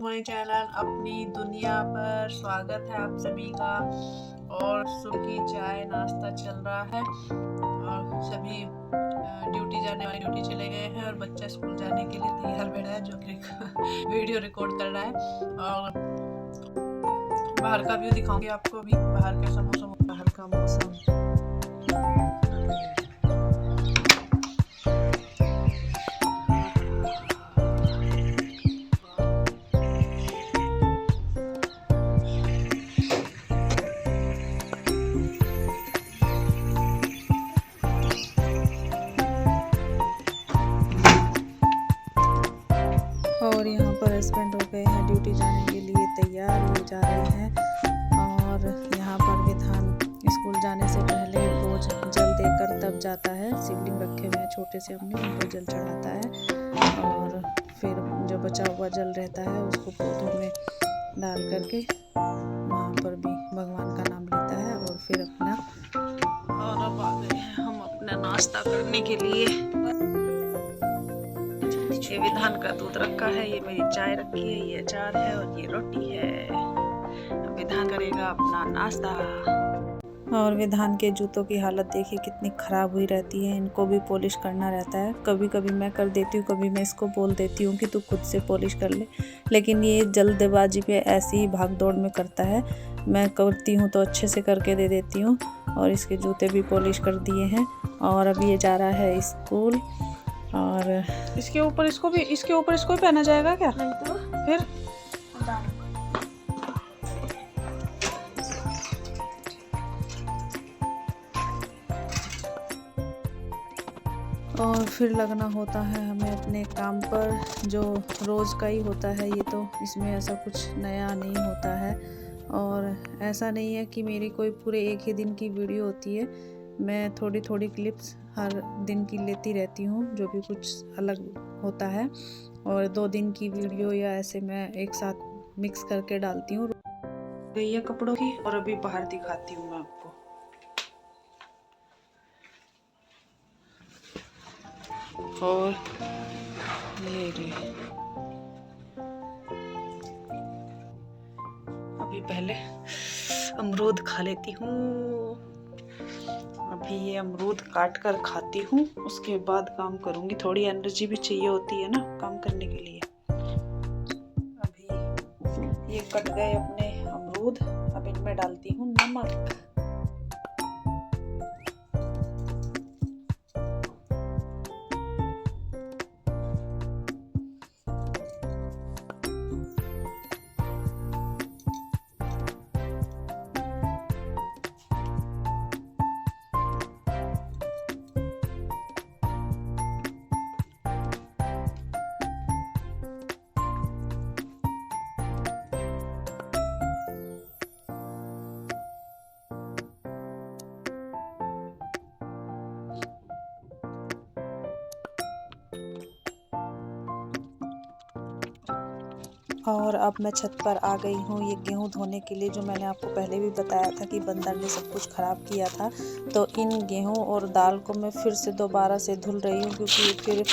My channel अपनी दुनिया पर स्वागत है आप सभी का। और सुबह की चाय नाश्ता चल रहा है और सभी ड्यूटी जाने वाले ड्यूटी चले गए हैं और बच्चा स्कूल जाने के लिए तैयार बैठा है जो कि वीडियो रिकॉर्ड कर रहा है। और बाहर का व्यू दिखाऊंगी आपको अभी, बाहर कैसा मौसम, बाहर का मौसम। और यहाँ पर हस्बैंड हो गए हैं ड्यूटी जाने के लिए तैयार हो जा रहे हैं। और यहाँ पर विधान स्कूल जाने से पहले रोज जल देकर तब जाता है। शिवलिंग रखे हुए हैं छोटे से अपने, उनको जल चढ़ाता है और फिर जो बचा हुआ जल रहता है उसको पौधों में डाल करके वहाँ पर भी भगवान का नाम लेता है और फिर अपना, और अब आ गए हैं हम अपना नाश्ता करने के लिए। ये विधान का दूध रखा है, ये मेरी चाय रखी है, ये अचार है और ये रोटी है। विधान करेगा अपना नाश्ता। और विधान के जूतों की हालत देखिए कितनी ख़राब हुई रहती है, इनको भी पॉलिश करना रहता है। कभी कभी मैं कर देती हूँ, कभी मैं इसको बोल देती हूँ कि तू खुद से पॉलिश कर ले, लेकिन ये जल्दबाजी पे ऐसी ही भाग दौड़ में करता है। मैं करती हूँ तो अच्छे से करके दे देती हूँ। और इसके जूते भी पॉलिश कर दिए हैं और अभी ये जा रहा है स्कूल। और इसके ऊपर इसको भी पहना जाएगा क्या? नहीं तो फिर और फिर लगना होता है हमें अपने काम पर, जो रोज़ का ही होता है ये तो, इसमें ऐसा कुछ नया नहीं होता है। और ऐसा नहीं है कि मेरी कोई पूरे एक ही दिन की वीडियो होती है, मैं थोड़ी थोड़ी क्लिप्स हर दिन की लेती रहती हूँ जो भी कुछ अलग होता है। और 2 दिन की वीडियो या ऐसे मैं एक साथ मिक्स करके डालती हूँ। गई है कपड़ों की और अभी बाहर दिखाती हूँ मैं आपको। और ये अभी पहले अमरूद खा लेती हूँ। अभी ये अमरूद काट कर खाती हूँ, उसके बाद काम करूँगी। थोड़ी एनर्जी भी चाहिए होती है ना काम करने के लिए। अभी ये कट गए अपने अमरूद, अब इनमें डालती हूँ नमक। और अब मैं छत पर आ गई हूँ ये गेहूँ धोने के लिए। जो मैंने आपको पहले भी बताया था कि बंदर ने सब कुछ ख़राब किया था, तो इन गेहूँ और दाल को मैं फिर से दोबारा से धुल रही हूँ, क्योंकि फिर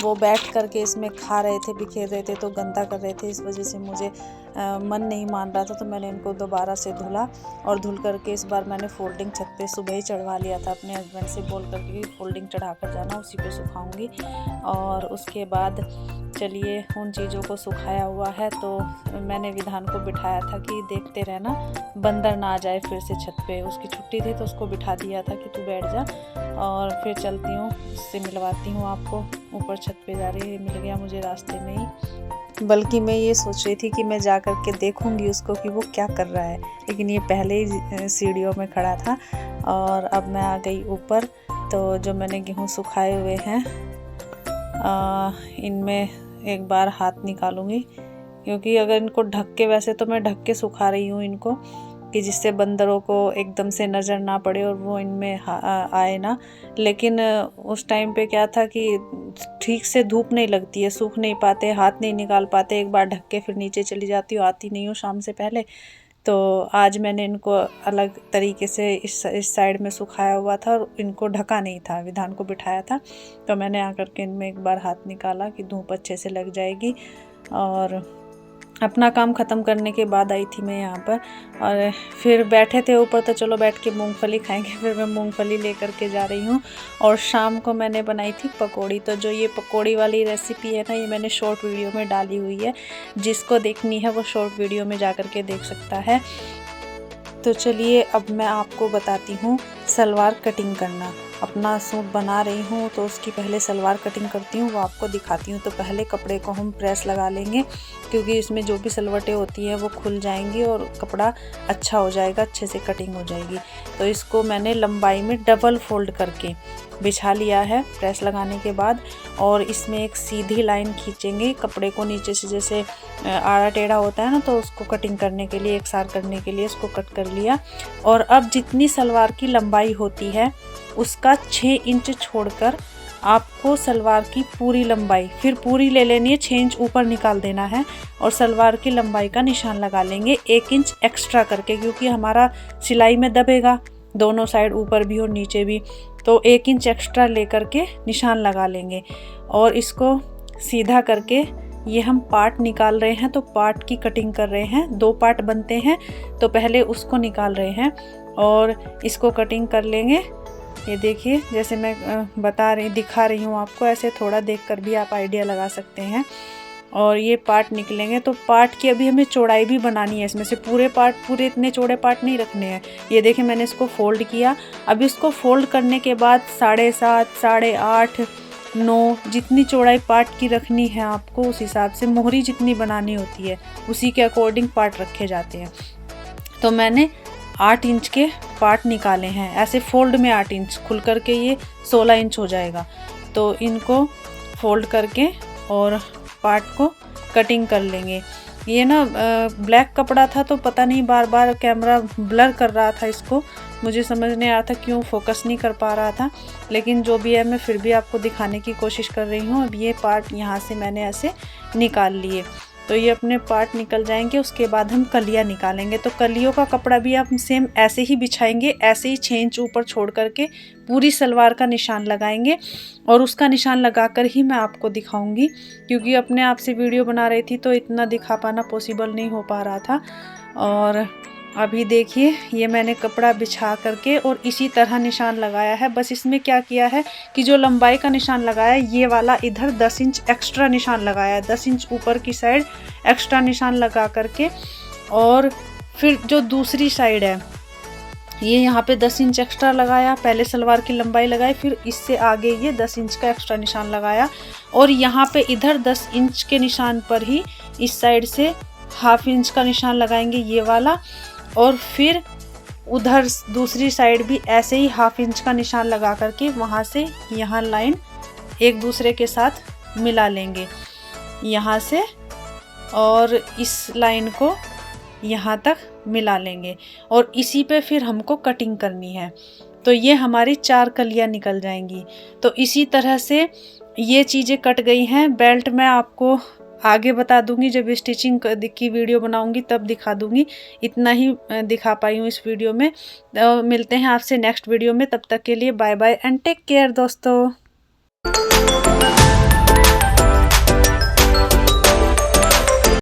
वो बैठ करके इसमें खा रहे थे, बिखेर रहे थे, तो गंदा कर रहे थे। इस वजह से मुझे मन नहीं मान रहा था, तो मैंने इनको दोबारा से धुला। और धुल करके इस बार मैंने फोल्डिंग छत पे सुबह ही चढ़वा लिया था, अपने हस्बैंड से बोल करके कि फोल्डिंग चढ़ा कर जाना, उसी पे सुखाऊंगी। और उसके बाद चलिए उन चीज़ों को सुखाया हुआ है, तो मैंने विधान को बिठाया था कि देखते रहना बंदर ना आ जाए फिर से छत पे। उसकी छुट्टी थी तो उसको बिठा दिया था कि तू बैठ जा। और फिर चलती हूँ, उससे मिलवाती हूँ आपको। ऊपर छत पे जा रही है, मिल गया मुझे रास्ते में ही। बल्कि मैं ये सोच रही थी कि मैं जा कर के देखूँगी उसको कि वो क्या कर रहा है, लेकिन ये पहले ही सीढ़ियों में खड़ा था। और अब मैं आ गई ऊपर। तो जो मैंने गेहूँ सुखाए हुए हैं इनमें एक बार हाथ निकालूंगी, क्योंकि अगर इनको ढक के, वैसे तो मैं ढक के सुखा रही हूँ इनको कि जिससे बंदरों को एकदम से नज़र ना पड़े और वो इनमें आए ना। लेकिन उस टाइम पे क्या था कि ठीक से धूप नहीं लगती है, सूख नहीं पाते, हाथ नहीं निकाल पाते। एक बार ढक के फिर नीचे चली जाती हूँ, आती नहीं हूँ शाम से पहले। तो आज मैंने इनको अलग तरीके से इस साइड में सुखाया हुआ था और इनको ढका नहीं था, विधान को बिठाया था। तो मैंने आकर के इनमें एक बार हाथ निकाला कि धूप अच्छे से लग जाएगी। और अपना काम ख़त्म करने के बाद आई थी मैं यहाँ पर, और फिर बैठे थे ऊपर तो चलो बैठ के मूंगफली खाएंगे। फिर मैं मूंगफली लेकर के जा रही हूँ। और शाम को मैंने बनाई थी पकौड़ी। तो जो ये पकौड़ी वाली रेसिपी है ना, ये मैंने शॉर्ट वीडियो में डाली हुई है, जिसको देखनी है वो शॉर्ट वीडियो में जा कर के देख सकता है। तो चलिए अब मैं आपको बताती हूँ सलवार कटिंग करना। अपना सूट बना रही हूँ तो उसकी पहले सलवार कटिंग करती हूँ, वो आपको दिखाती हूँ। तो पहले कपड़े को हम प्रेस लगा लेंगे, क्योंकि इसमें जो भी सलवटें होती हैं वो खुल जाएंगी और कपड़ा अच्छा हो जाएगा, अच्छे से कटिंग हो जाएगी। तो इसको मैंने लंबाई में डबल फोल्ड करके बिछा लिया है प्रेस लगाने के बाद। और इसमें एक सीधी लाइन खींचेंगे कपड़े को नीचे से, जैसे आड़ा टेढ़ा होता है ना, तो उसको कटिंग करने के लिए, एकसार करने के लिए इसको कट कर लिया। और अब जितनी सलवार की लंबाई होती है उसका 6 इंच छोड़कर आपको सलवार की पूरी लंबाई फिर पूरी ले लेनी है, 6 इंच ऊपर निकाल देना है और सलवार की लंबाई का निशान लगा लेंगे 1 इंच एक्स्ट्रा करके, क्योंकि हमारा सिलाई में दबेगा दोनों साइड, ऊपर भी और नीचे भी। तो 1 इंच एक्स्ट्रा लेकर के निशान लगा लेंगे और इसको सीधा करके ये हम पार्ट निकाल रहे हैं। तो पार्ट की कटिंग कर रहे हैं, 2 पार्ट बनते हैं, तो पहले उसको निकाल रहे हैं और इसको कटिंग कर लेंगे। ये देखिए, जैसे मैं दिखा रही हूँ आपको, ऐसे थोड़ा देखकर भी आप आइडिया लगा सकते हैं। और ये पार्ट निकलेंगे तो पार्ट की अभी हमें चौड़ाई भी बनानी है, इसमें से पूरे इतने चौड़े पार्ट नहीं रखने हैं। ये देखिए मैंने इसको फोल्ड किया। अब इसको फोल्ड करने के बाद 7.5, 8.5, 9 जितनी चौड़ाई पार्ट की रखनी है आपको, उस हिसाब से मोहरी जितनी बनानी होती है उसी के अकॉर्डिंग पार्ट रखे जाते हैं। तो मैंने 8 इंच के पार्ट निकाले हैं, ऐसे फोल्ड में 8 इंच, खुल करके ये 16 इंच हो जाएगा। तो इनको फोल्ड करके और पार्ट को कटिंग कर लेंगे। ये ना ब्लैक कपड़ा था तो पता नहीं बार बार कैमरा ब्लर कर रहा था, इसको मुझे समझ नहीं आ रहा था क्यों फोकस नहीं कर पा रहा था, लेकिन जो भी है मैं फिर भी आपको दिखाने की कोशिश कर रही हूँ। अब ये पार्ट यहाँ से मैंने ऐसे निकाल लिए, तो ये अपने पार्ट निकल जाएंगे। उसके बाद हम कलियाँ निकालेंगे। तो कलियों का कपड़ा भी आप सेम ऐसे ही बिछाएंगे, ऐसे ही 6 इंच ऊपर छोड़ करके पूरी सलवार का निशान लगाएंगे और उसका निशान लगाकर ही मैं आपको दिखाऊंगी, क्योंकि अपने आप से वीडियो बना रही थी तो इतना दिखा पाना पॉसिबल नहीं हो पा रहा था। और अभी देखिए ये मैंने कपड़ा बिछा करके और इसी तरह निशान लगाया है। बस इसमें क्या किया है कि जो लंबाई का निशान लगाया है, ये वाला इधर 10 इंच एक्स्ट्रा निशान लगाया है, 10 इंच ऊपर की साइड एक्स्ट्रा निशान लगा करके। और फिर जो दूसरी साइड है ये यहाँ पे 10 इंच एक्स्ट्रा लगाया, पहले सलवार की लंबाई लगाई, फिर इससे आगे ये 10 इंच का एक्स्ट्रा निशान लगाया। और यहाँ पे इधर 10 इंच के निशान पर ही इस साइड से ½ इंच का निशान लगाएंगे, ये वाला। और फिर उधर दूसरी साइड भी ऐसे ही ½ इंच का निशान लगा करके वहाँ से यहाँ लाइन एक दूसरे के साथ मिला लेंगे यहाँ से, और इस लाइन को यहाँ तक मिला लेंगे और इसी पे फिर हमको कटिंग करनी है। तो ये हमारी 4 कलियाँ निकल जाएंगी। तो इसी तरह से ये चीज़ें कट गई हैं। बेल्ट मैं आपको आगे बता दूंगी, जब स्टिचिंग की वीडियो बनाऊंगी तब दिखा दूंगी, इतना ही दिखा पाई हूँ इस वीडियो में। मिलते हैं आपसे नेक्स्ट वीडियो में, तब तक के लिए bye bye and take care दोस्तों।